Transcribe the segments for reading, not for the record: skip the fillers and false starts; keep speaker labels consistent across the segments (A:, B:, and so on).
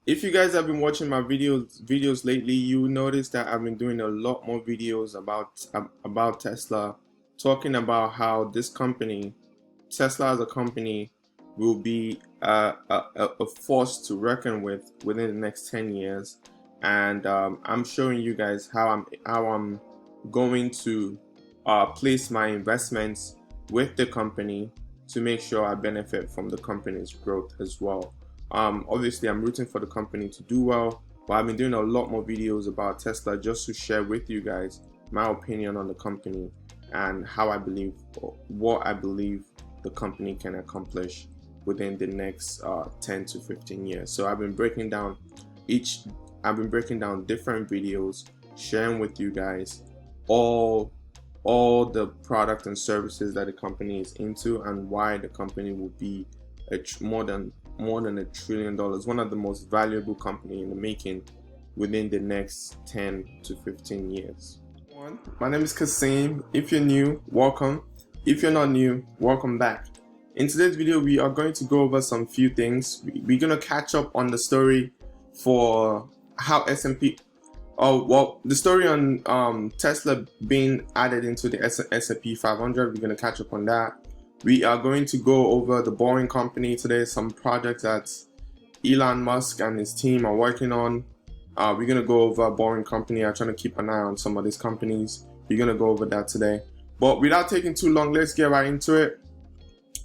A: If you guys have been watching my videos lately, you will notice that I've been doing a lot more videos about Tesla, talking about how this company, Tesla as a company, will be a force to reckon with within the next 10 years, and I'm showing you guys how I'm going to place my investments with the company to make sure I benefit from the company's growth as well. Obviously, I'm rooting for the company to do well, but I've been doing a lot more videos about Tesla just to share with you guys my opinion on the company and what I believe the company can accomplish within the next 10 to 15 years. So I've been breaking down different videos, sharing with you guys all the product and services that the company is into and why the company will be more than $1 trillion, one of the most valuable company in the making within the next 10 to 15 years. My name is Kaseem. If you're new, welcome. If you're not new, welcome back. In today's video, we are going to go over some few things. We're going to catch up on the story for how S&P the story on Tesla being added into the S&P 500. We're going to catch up on that. We are going to go over the Boring Company today, some projects that Elon Musk and his team are working on. We're going to go over Boring Company. I'm trying to keep an eye on some of these companies. We're going to go over that today. But without taking too long, let's get right into it.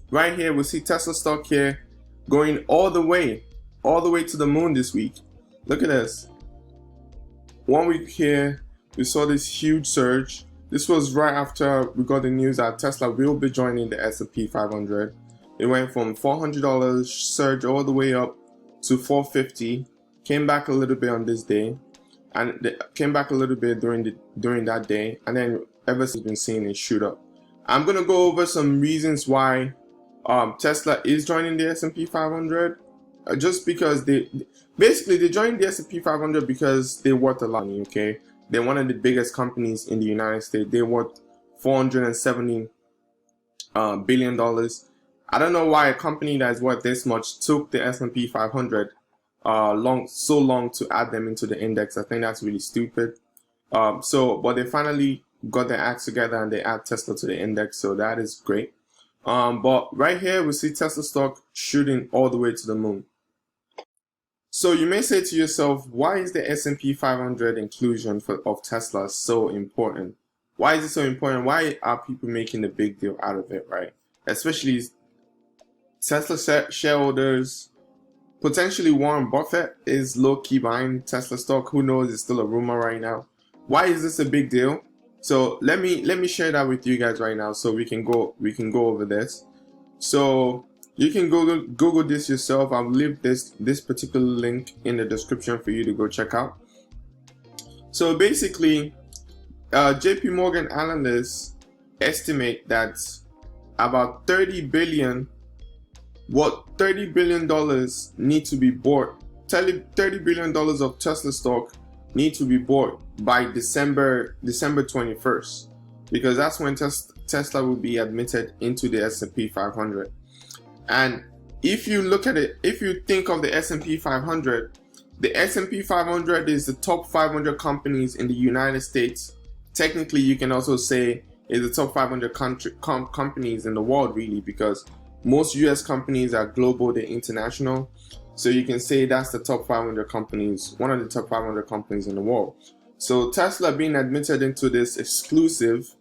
A: Right here, we see Tesla stock here going all the way to the moon this week. Look at this. 1 week here, we saw this huge surge. This was right after we got the news that Tesla will be joining the S&P 500. It went from $400 surge all the way up to $450. Came back a little bit on this day, and came back a little bit during that day, and then ever since been seeing it shoot up. I'm gonna go over some reasons why Tesla is joining the S&P 500. Just because they joined the S&P 500 because they're worth a lot of money. Okay. They're one of the biggest companies in the United States. They're worth $470 billion. I don't know why a company that's worth this much took the S&P 500 so long to add them into the index. I think that's really stupid. But they finally got their acts together and they add Tesla to the index, so that is great. But right here we see Tesla stock shooting all the way to the moon. So you may say to yourself, why is the S&P 500 inclusion of Tesla so important? Why is it so important? Why are people making a big deal out of it, right? Especially Tesla shareholders. Potentially Warren Buffett is low-key buying Tesla stock. Who knows? It's still a rumor right now. Why is this a big deal? So let me share that with you guys right now, so we can go over this. So you can Google this yourself. I'll leave this particular link in the description for you to go check out. So basically, JP Morgan analysts estimate that about $30 billion need to be bought. $30 billion of Tesla stock need to be bought by December 21st, because that's when Tesla will be admitted into the S&P 500. And if you look at it, if you think of the S&P 500, the S&P 500 is the top 500 companies in the United States. Technically, you can also say is the top 500 companies in the world, really, because most US companies are global, they're international. So you can say that's the top 500 companies, one of the top 500 companies in the world. So Tesla being admitted into this exclusive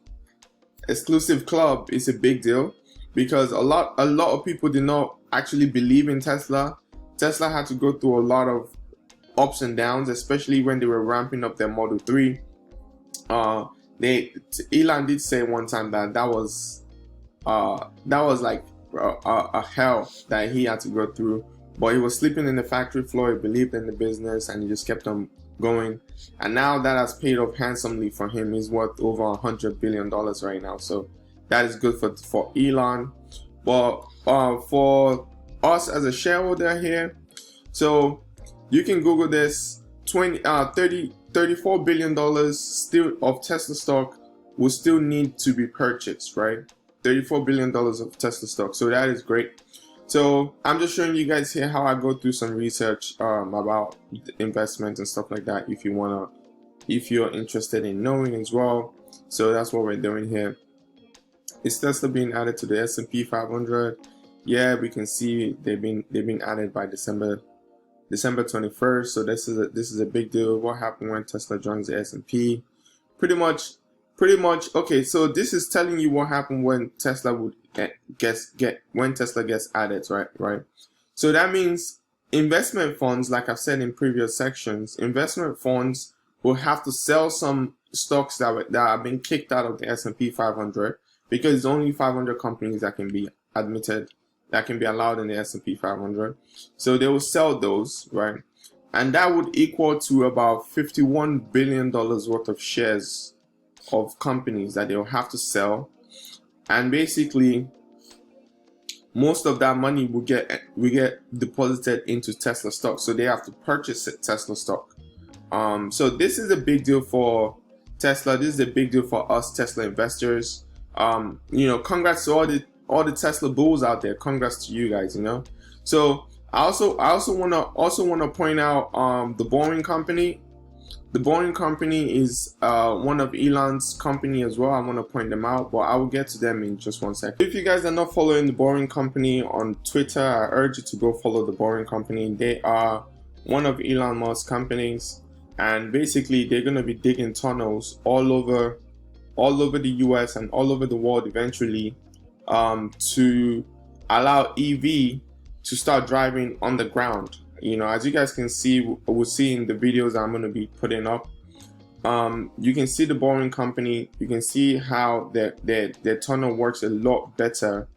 A: club is a big deal, because a lot of people did not actually believe in Tesla. Tesla had to go through a lot of ups and downs, especially when they were ramping up their Model 3. Elon did say one time that was like a hell that he had to go through, but he was sleeping in the factory floor. He believed in the business and he just kept on going, and now that has paid off handsomely for him. He's worth over $100 billion right now, so that is good for Elon. But for us as a shareholder here, so you can Google this. $34 billion still of Tesla stock will still need to be purchased, right? $34 billion of Tesla stock, so that is great. So I'm just showing you guys here how I go through some research about investment and stuff like that. If you're interested in knowing as well. So that's what we're doing here. Is Tesla being added to the S&P 500? Yeah, we can see they've been added by December 21st. So this is a big deal. What happened when Tesla joins the S&P? Pretty much. Okay, so this is telling you what happened when Tesla would when Tesla gets added, right? So that means investment funds, like I've said in previous sections, investment funds will have to sell some stocks that have been kicked out of the S&P 500, because it's only 500 companies that can be admitted, that can be allowed in the S&P 500. So they will sell those, right? And that would equal to about $51 billion worth of shares of companies that they'll have to sell. And basically, most of that money will get deposited into Tesla stock. So they have to purchase Tesla stock. So this is a big deal for Tesla. This is a big deal for us Tesla investors. Congrats to all the Tesla bulls out there. Congrats to you guys. So I also want to point out the Boring Company. The Boring Company is one of Elon's company as well. I want to point them out, but I will get to them in just one second. If you guys are not following the Boring Company on Twitter, I urge you to go follow the Boring Company. They are one of Elon Musk's companies, and basically they're going to be digging tunnels all over the US and all over the world eventually, to allow EV to start driving on the ground. As you guys can see, we'll see in the videos I'm going to be putting up. You can see the Boring Company. You can see how their tunnel works a lot better.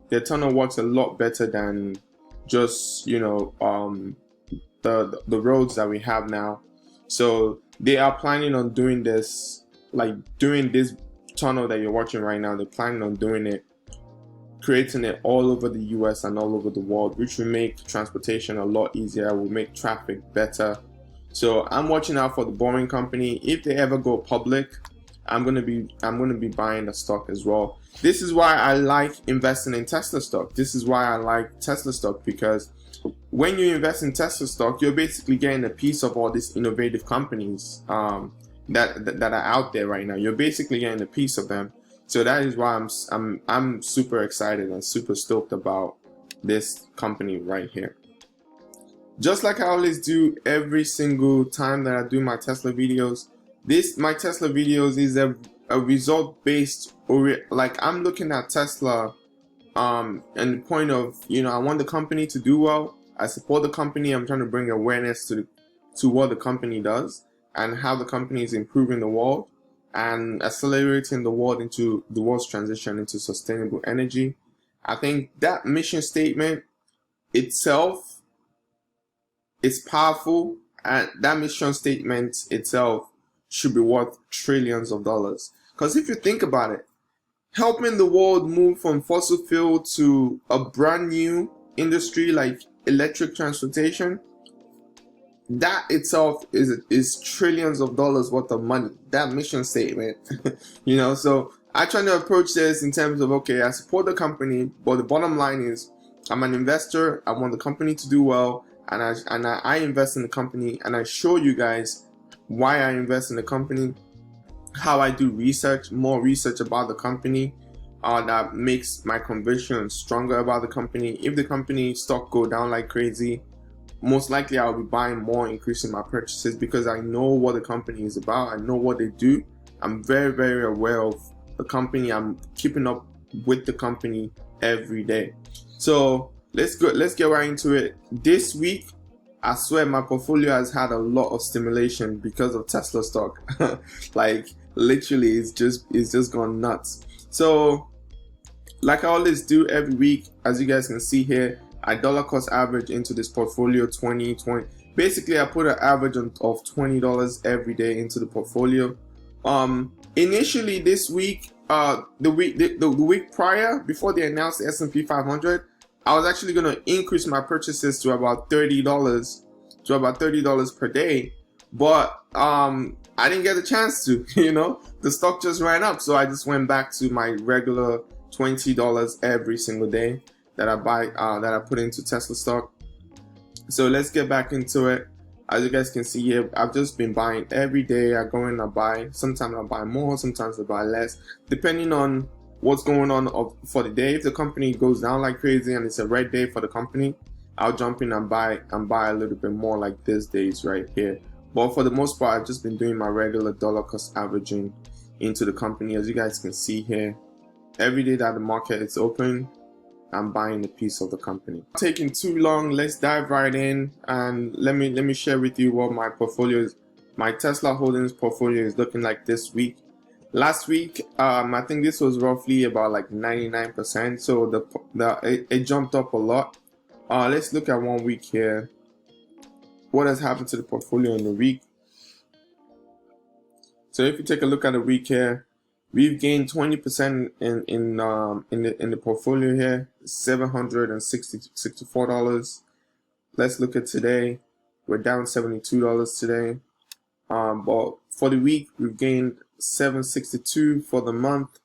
A: Their tunnel works a lot better than just the roads that we have now. So they are planning on doing this, like doing this tunnel that you're watching right now. They're planning on doing it, creating it all over the US and all over the world, which will make transportation a lot easier, will make traffic better. So I'm watching out for the Boring Company. If they ever go public, I'm gonna be buying the stock as well. This is why I like investing in Tesla stock. This is why I like Tesla stock, because when you invest in Tesla stock, you're basically getting a piece of all these innovative companies that are out there right now. You're basically getting a piece of them. So that is why I'm super excited and super stoked about this company right here. Just like I always do every single time that I do my Tesla videos, my Tesla videos is a result based, like I'm looking at Tesla and the point of, I want the company to do well. I support the company. I'm trying to bring awareness to what the company does and how the company is improving the world and accelerating the world's transition into sustainable energy. I think that mission statement itself is powerful, and that mission statement itself should be worth trillions of dollars. Because if you think about it, helping the world move from fossil fuel to a brand new industry like electric transportation, that itself is trillions of dollars worth of money. That mission statement, So I try to approach this in terms of, okay, I support the company, but the bottom line is I'm an investor. I want the company to do well, and I invest in the company, and I show you guys why I invest in the company, how I do more research about the company, that makes my conviction stronger about the company. If the company stock go down like crazy, most likely I'll be buying more, increasing my purchases, because I know what the company is about. I know what they do. I'm very, very aware of the company. I'm keeping up with the company every day. So let's get right into it. This week, I swear my portfolio has had a lot of stimulation because of Tesla stock. Like literally, it's just gone nuts. So like I always do every week, as you guys can see here, I dollar cost average into this portfolio 20. Basically, I put an average of $20 every day into the portfolio. Initially this week, the week prior, before they announced the S&P 500, I was actually going to increase my purchases to about $30 per day, but I didn't get a chance to. The stock just ran up, so I just went back to my regular $20 every single day. that I buy that I put into Tesla stock. So let's get back into it. As you guys can see here, I've just been buying every day. I go in and buy. Sometimes I buy more, sometimes I buy less, depending on what's going on for the day. If the company goes down like crazy and it's a red day for the company, I'll jump in and buy a little bit more, like these days right here. But for the most part, I've just been doing my regular dollar cost averaging into the company. As you guys can see here, every day that the market is open, I'm buying a piece of the company. Not taking too long, let's dive right in and let me share with you what my portfolio is. My Tesla Holdings portfolio is looking like this week. Last week, I think this was roughly about like 99%. So it jumped up a lot. Let's look at 1 week here. What has happened to the portfolio in the week? So if you take a look at the week here, we've gained 20% in the portfolio here, $764. Let's look at today. We're down $72 today. But for the week, we've gained $762. For the month,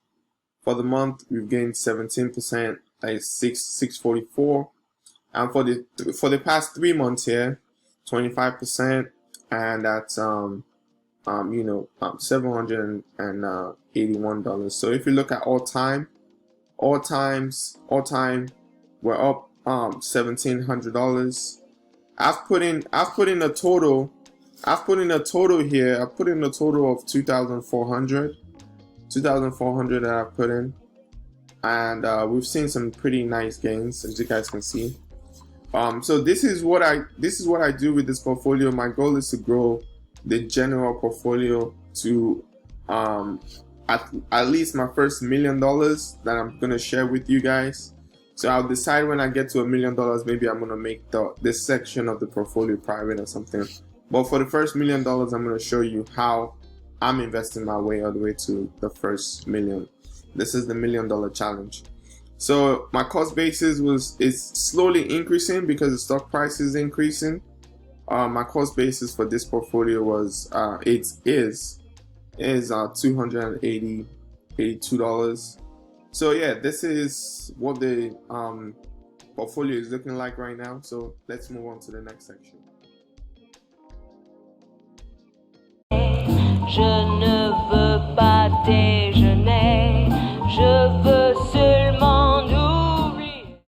A: we've gained 17%, like $644. And for the past 3 months here, 25%, and that's $781. So if you look at all time, we're up $1,700. I've put in a total here. I've put in a total of 2,400 that I've put in, and we've seen some pretty nice gains, as you guys can see. So this is what I do with this portfolio. My goal is to grow the general portfolio to at least my first $1 million that I'm gonna share with you guys. So I'll decide when I get to $1 million, maybe I'm gonna make this section of the portfolio private or something. But for the first $1 million, I'm gonna show you how I'm investing my way all the way to the first million. This is the $1 million challenge. So my cost basis is slowly increasing because the stock price is increasing. My cost basis for this portfolio was $282. So yeah, this is what the portfolio is looking like right now. So let's move on to the next section.
B: Je ne veux pas déjeuner, je veux